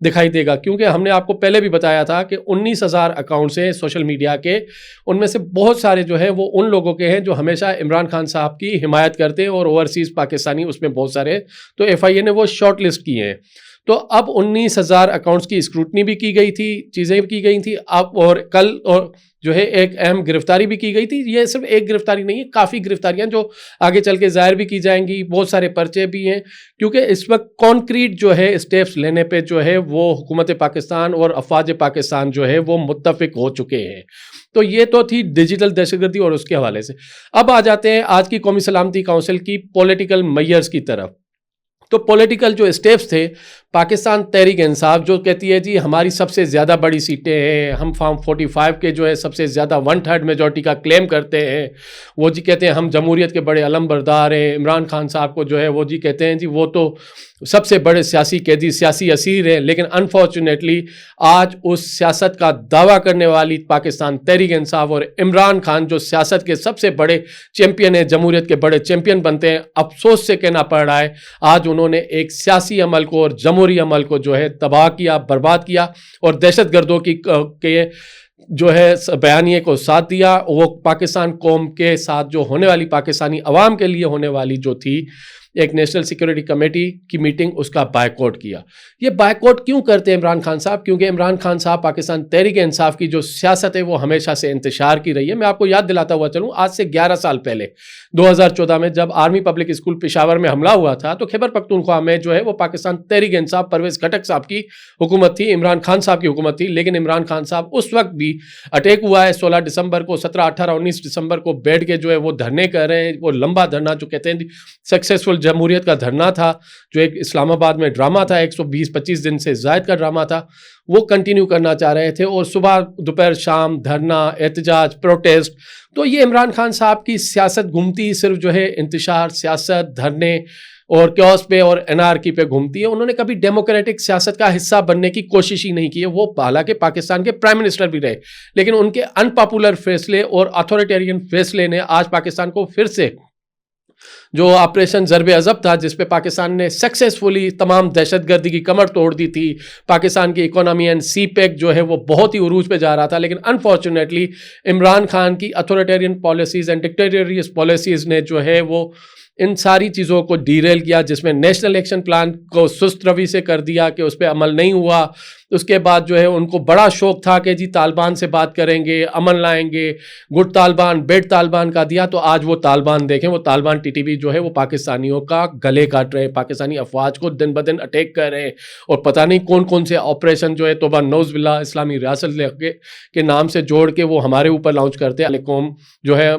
دکھائی دے گا، کیونکہ ہم نے آپ کو پہلے بھی بتایا تھا کہ 19,000 اکاؤنٹس ہیں سوشل میڈیا کے، ان میں سے بہت سارے جو ہیں وہ ان لوگوں کے ہیں جو ہمیشہ عمران خان صاحب کی حمایت کرتے ہیں، اور اوورسیز پاکستانی اس میں بہت سارے، تو ایف آئی اے نے وہ شارٹ لسٹ کیے ہیں۔ تو اب 19,000 اکاؤنٹس کی اسکروٹنی بھی کی گئی تھی، چیزیں بھی کی گئی تھیں، اب اور کل اور جو ہے ایک اہم گرفتاری بھی کی گئی تھی۔ یہ صرف ایک گرفتاری نہیں ہے، کافی گرفتاریاں جو آگے چل کے ظاہر بھی کی جائیں گی، بہت سارے پرچے بھی ہیں، کیونکہ اس وقت کانکریٹ جو ہے اسٹیپس لینے پہ جو ہے وہ حکومت پاکستان اور افواج پاکستان جو ہے وہ متفق ہو چکے ہیں۔ تو یہ تو تھی ڈیجیٹل دہشت گردی اور اس کے حوالے سے۔ اب آ جاتے ہیں آج کی قومی سلامتی کونسل کی پولیٹیکل میئرز کی طرف۔ تو پولیٹیکل جو اسٹیپس تھے، پاکستان تحریک انصاف جو کہتی ہے جی ہماری سب سے زیادہ بڑی سیٹیں ہیں، ہم فارم 45 کے جو ہے سب سے زیادہ 1/3 میجورٹی کا کلیم کرتے ہیں، وہ جی کہتے ہیں ہم جمہوریت کے بڑے علم بردار ہیں، عمران خان صاحب کو جو ہے وہ جی کہتے ہیں جی وہ تو سب سے بڑے سیاسی قیدی، سیاسی اسیر ہیں، لیکن انفارچونیٹلی آج اس سیاست کا دعویٰ کرنے والی پاکستان تحریک انصاف اور عمران خان جو سیاست کے سب سے بڑے چیمپئن ہیں، جمہوریت کے بڑے چیمپئن بنتے ہیں، افسوس سے کہنا پڑ رہا ہے آج انہوں نے ایک سیاسی عمل کو اور جمہوری عمل کو جو ہے تباہ کیا، برباد کیا، اور دہشت گردوں کی کے جو ہے بیانیے کو ساتھ دیا۔ وہ پاکستان قوم کے ساتھ جو ہونے والی، پاکستانی عوام کے لیے ہونے والی جو تھی ایک نیشنل سیکورٹی کمیٹی کی میٹنگ، اس کا بائیکاٹ کیا۔ یہ بائیکاٹ کیوں کرتے ہیں عمران خان صاحب؟ کیونکہ عمران خان صاحب پاکستان تحریک انصاف کی جو سیاست ہے وہ ہمیشہ سے انتشار کی رہی ہے۔ میں آپ کو یاد دلاتا ہوا چلوں، آج سے 11 سال پہلے 2014 میں جب آرمی پبلک اسکول پشاور میں حملہ ہوا تھا، تو خیبر پختونخوا میں جو ہے وہ پاکستان تحریک انصاف پرویز خٹک صاحب کی حکومت تھی، عمران خان صاحب کی حکومت تھی، لیکن عمران خان صاحب اس وقت بھی اٹیک ہوا ہے 16 دسمبر کو، 17، 18، 19 دسمبر کو بیٹھ کے جو ہے وہ دھرنے کر رہے ہیں، وہ لمبا دھرنا جو کہتے ہیں سکسیسفل جمہوریت کا دھرنا تھا، جو ایک اسلام آباد میں ڈرامہ تھا، 120-25 دن سے زائد کا ڈرامہ تھا، وہ کنٹینیو کرنا چاہ رہے تھے، اور صبح دوپہر شام دھرنا، احتجاج، پروٹیسٹ۔ تو یہ عمران خان صاحب کی سیاست گھومتی صرف جو ہے انتشار، سیاست، دھرنے اور کیوس پہ اور انارکی پہ گھومتی ہے۔ انہوں نے کبھی ڈیموکریٹک سیاست کا حصہ بننے کی کوشش ہی نہیں کی ہے۔ وہ حالانکہ پاکستان کے پرائم منسٹر بھی رہے، لیکن ان کے ان پاپولر فیصلے اور اتھارٹیرین فیصلے نے آج پاکستان کو پھر سے جو آپریشن ضرب عضب تھا، جس پہ پاکستان نے سکسیسفلی تمام دہشت گردی کی کمر توڑ دی تھی، پاکستان کی اکانومی اینڈ سی پیک جو ہے وہ بہت ہی عروج پہ جا رہا تھا، لیکن انفارچونیٹلی عمران خان کی اتھارٹیرین پالیسیز اینڈ ڈکٹیٹریس پالیسیز نے جو ہے وہ ان ساری چیزوں کو ڈیریل کیا، جس میں نیشنل ایکشن پلان کو سست روی سے کر دیا کہ اس پہ عمل نہیں ہوا۔ اس کے بعد جو ہے ان کو بڑا شوق تھا کہ جی طالبان سے بات کریں گے، امن لائیں گے، گڈ طالبان بیڈ طالبان کا دیا، تو آج وہ طالبان دیکھیں، وہ طالبان ٹی ٹی بی جو ہے وہ پاکستانیوں کا گلے کاٹ رہے ہیں، پاکستانی افواج کو دن بدن اٹیک کر رہے ہیں، اور پتہ نہیں کون کون سے آپریشن جو ہے توبہ نوز باللہ اسلامی ریاست کے نام سے جوڑ کے وہ ہمارے اوپر لانچ کرتے ہیں، قوم جو ہے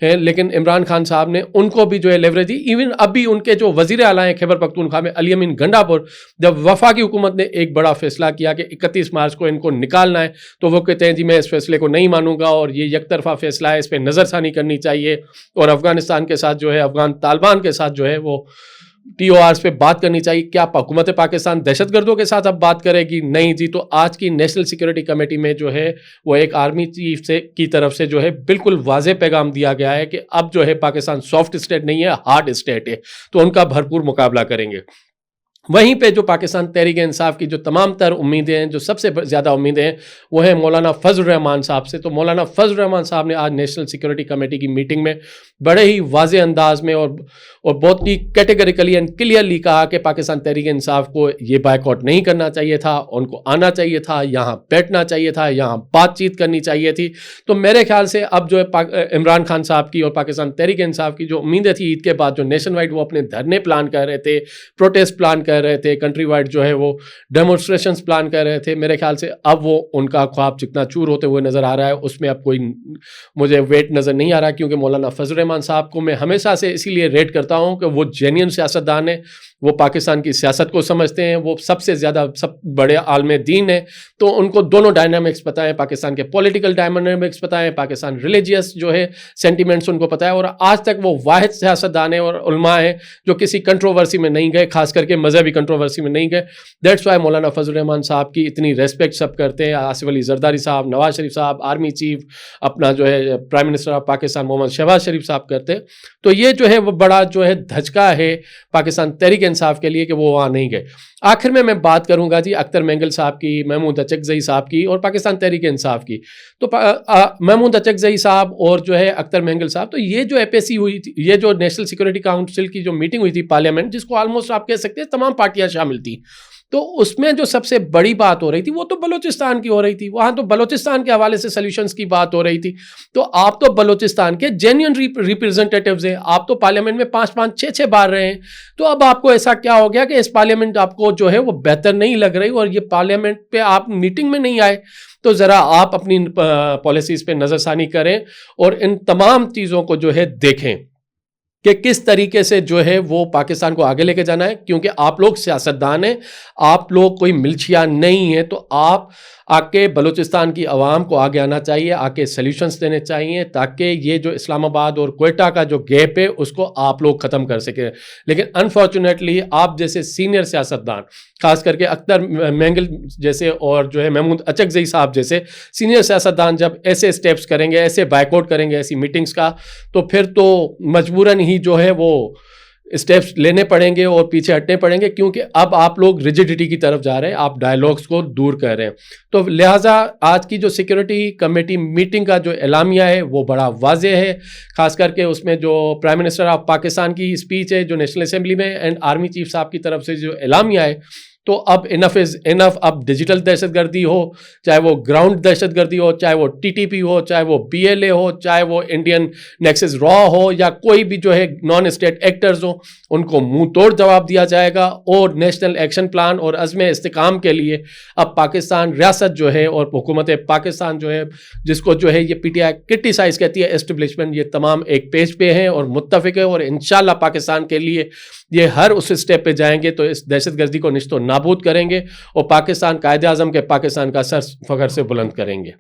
لیکن عمران خان صاحب نے ان کو بھی جو ہے لیوریج دی۔ ایون اب بھی ان کے جو وزیر اعلیٰ ہیں خیبر پختونخوا میں، علی امین گنڈاپور، جب وفاقی حکومت نے ایک بڑا فیصلہ کیا کہ 31 مارچ کو ان کو نکالنا ہے، تو وہ کہتے ہیں جی میں اس فیصلے کو نہیں مانوں گا، اور یہ یک طرفہ فیصلہ ہے، اس پہ نظر ثانی کرنی چاہیے، اور افغانستان کے ساتھ جو ہے افغان طالبان کے ساتھ جو ہے وہ ٹی او آرز پہ بات کرنی چاہیے۔ کیا حکومت پاکستان دہشت گردوں کے ساتھ اب بات کرے گی؟ نہیں جی۔ تو آج کی نیشنل سیکورٹی کمیٹی میں جو ہے وہ ایک آرمی چیف کی طرف سے جو ہے بالکل واضح پیغام دیا گیا ہے کہ اب جو ہے پاکستان سافٹ اسٹیٹ نہیں ہے، ہارڈ اسٹیٹ ہے، تو ان کا بھرپور مقابلہ کریں گے۔ وہیں پہ جو پاکستان تحریک انصاف کی جو تمام تر امیدیں ہیں، جو سب سے زیادہ امیدیں ہیں، وہ ہیں مولانا فضل الرحمان صاحب سے۔ تو مولانا فضل الرحمان صاحب نے آج نیشنل سیکورٹی کمیٹی کی میٹنگ میں بڑے ہی واضح انداز میں اور بہت ہی کیٹیگریکلی اینڈ کلیئرلی کہا کہ پاکستان تحریک انصاف کو یہ بائیکاٹ نہیں کرنا چاہیے تھا، ان کو آنا چاہیے تھا، یہاں بیٹھنا چاہیے تھا، یہاں بات چیت کرنی چاہیے تھی۔ تو میرے خیال سے اب جو ہے عمران خان صاحب کی اور پاکستان تحریک انصاف کی جو امیدیں تھی عید کے بعد، جو نیشن وائڈ وہ اپنے دھرنے پلان کر رہے تھے، پروٹیسٹ پلان کر رہے تھے، کنٹری وائڈ جو ہے وہ ڈیمونسٹریشنز پلان کر رہے تھے، میرے خیال سے اب وہ ان کا خواب چکنا چور ہوتے ہوئے نظر آ رہا ہے۔ اس میں اب کوئی مجھے ویٹ نظر نہیں آ رہا، کیونکہ مولانا فضل الرحمان صاحب کو میں ہمیشہ سے اسی لیے ریٹ کرتا ہوں کہ وہ جینین سیاستدان ہیں، وہ پاکستان کی سیاست کو سمجھتے ہیں، وہ سب سے زیادہ سب بڑے عالم دین ہیں، تو ان کو دونوں ڈائنامکس پتہ ہے، پاکستان کے پولیٹیکل ڈائنامکس پتہ ہے، پاکستان ریلیجیس جو ہے سینٹیمنٹس ان کو پتہ ہے، اور آج تک وہ واحد سیاستدان ہیں اور علماء ہیں جو کسی کنٹروورسی میں نہیں گئے، خاص کر کے مذہبی کنٹروورسی میں نہیں گئے۔ دیٹس وائی مولانا فضل الرحمان صاحب کی اتنی ریسپیکٹ سب کرتے ہیں، آصف علی زرداری صاحب، نواز شریف صاحب، آرمی چیف، اپنا جو ہے پرائم منسٹر آف پاکستان محمد شہباز شریف صاحب کرتے ہیں۔ تو یہ جو ہے وہ بڑا جو ہے دھچکا ہے پاکستان تحریک انصاف کے لیے کہ وہ وہاں نہیں گئے. آخر میں بات کروں گا جی اختر مینگل صاحب کی, محمود اچکزئی صاحب کی اور پاکستان تحریک انصاف کی. تو محمود اچکزئی صاحب اور جو ہے اختر مینگل صاحب, تو یہ جو FAC ہوئی تھی, یہ جو نیشنل سیکورٹی کاؤنسل کی جو میٹنگ ہوئی تھی پارلیمنٹ, جس کو آلموسٹ آپ کہہ سکتے ہیں تمام پارٹیاں شامل تھیں, تو اس میں جو سب سے بڑی بات ہو رہی تھی وہ تو بلوچستان کی ہو رہی تھی. وہاں تو بلوچستان کے حوالے سے سلیوشنز کی بات ہو رہی تھی. تو آپ تو بلوچستان کے جینیون ریپرزنٹیٹیوز ہیں, آپ تو پارلیمنٹ میں 5 6 بار رہے ہیں. تو اب آپ کو ایسا کیا ہو گیا کہ اس پارلیمنٹ آپ کو جو ہے وہ بہتر نہیں لگ رہی, اور یہ پارلیمنٹ پہ آپ میٹنگ میں نہیں آئے؟ تو ذرا آپ اپنی پالیسیز پہ نظر ثانی کریں اور ان تمام چیزوں کو جو ہے دیکھیں کہ کس طریقے سے جو ہے وہ پاکستان کو آگے لے کے جانا ہے. کیونکہ آپ لوگ سیاستدان ہیں, آپ لوگ کوئی ملچیا نہیں ہیں, تو آپ آ کے بلوچستان کی عوام کو آگے آنا چاہیے, آ کے سلیوشنز دینے چاہیے, تاکہ یہ جو اسلام آباد اور کوئٹہ کا جو گیپ ہے اس کو آپ لوگ ختم کر سکیں. لیکن انفارچونیٹلی آپ جیسے سینئر سیاستدان, خاص کر کے اختر مینگل جیسے اور جو ہے محمود اچکزئی صاحب جیسے سینئر سیاستدان جب ایسے اسٹیپس کریں گے, ایسے بائیک آؤٹ کریں گے ایسی میٹنگز کا, تو پھر تو مجبوراً ہی جو ہے وہ اسٹیپس لینے پڑیں گے اور پیچھے ہٹنے پڑیں گے, کیونکہ اب آپ لوگ ریجیڈیٹی کی طرف جا رہے ہیں, آپ ڈائیلاگس کو دور کر رہے ہیں. تو لہٰذا آج کی جو سیکورٹی کمیٹی میٹنگ کا جو اعلامیہ ہے وہ بڑا واضح ہے, خاص کر کے اس میں جو پرائم منسٹر آف پاکستان کی اسپیچ ہے جو نیشنل اسمبلی میں, اینڈ آرمی چیف صاحب کی طرف سے جو اعلامیہ ہے, تو اب انف از انف. اب ڈیجیٹل دہشت گردی ہو, چاہے وہ گراؤنڈ دہشت گردی ہو, چاہے وہ TTP ہو, چاہے وہ BLA ہو, چاہے وہ انڈین نیکسس را ہو, یا کوئی بھی جو ہے نان اسٹیٹ ایکٹرز ہوں, ان کو منہ توڑ جواب دیا جائے گا. اور نیشنل ایکشن پلان اور عزم استحکام کے لیے اب پاکستان ریاست جو ہے اور حکومت پاکستان جو ہے, جس کو جو ہے یہ PTI کرٹیسائز کہتی ہے اسٹیبلشمنٹ, یہ تمام ایک پیج پہ ہیں اور متفق ہے, اور انشاءاللہ پاکستان کے لیے یہ ہر اس اسٹیپ پہ جائیں گے تو اس دہشت گردی کو نشت و نابود کریں گے, اور پاکستان قائد اعظم کے پاکستان کا سر فخر سے بلند کریں گے.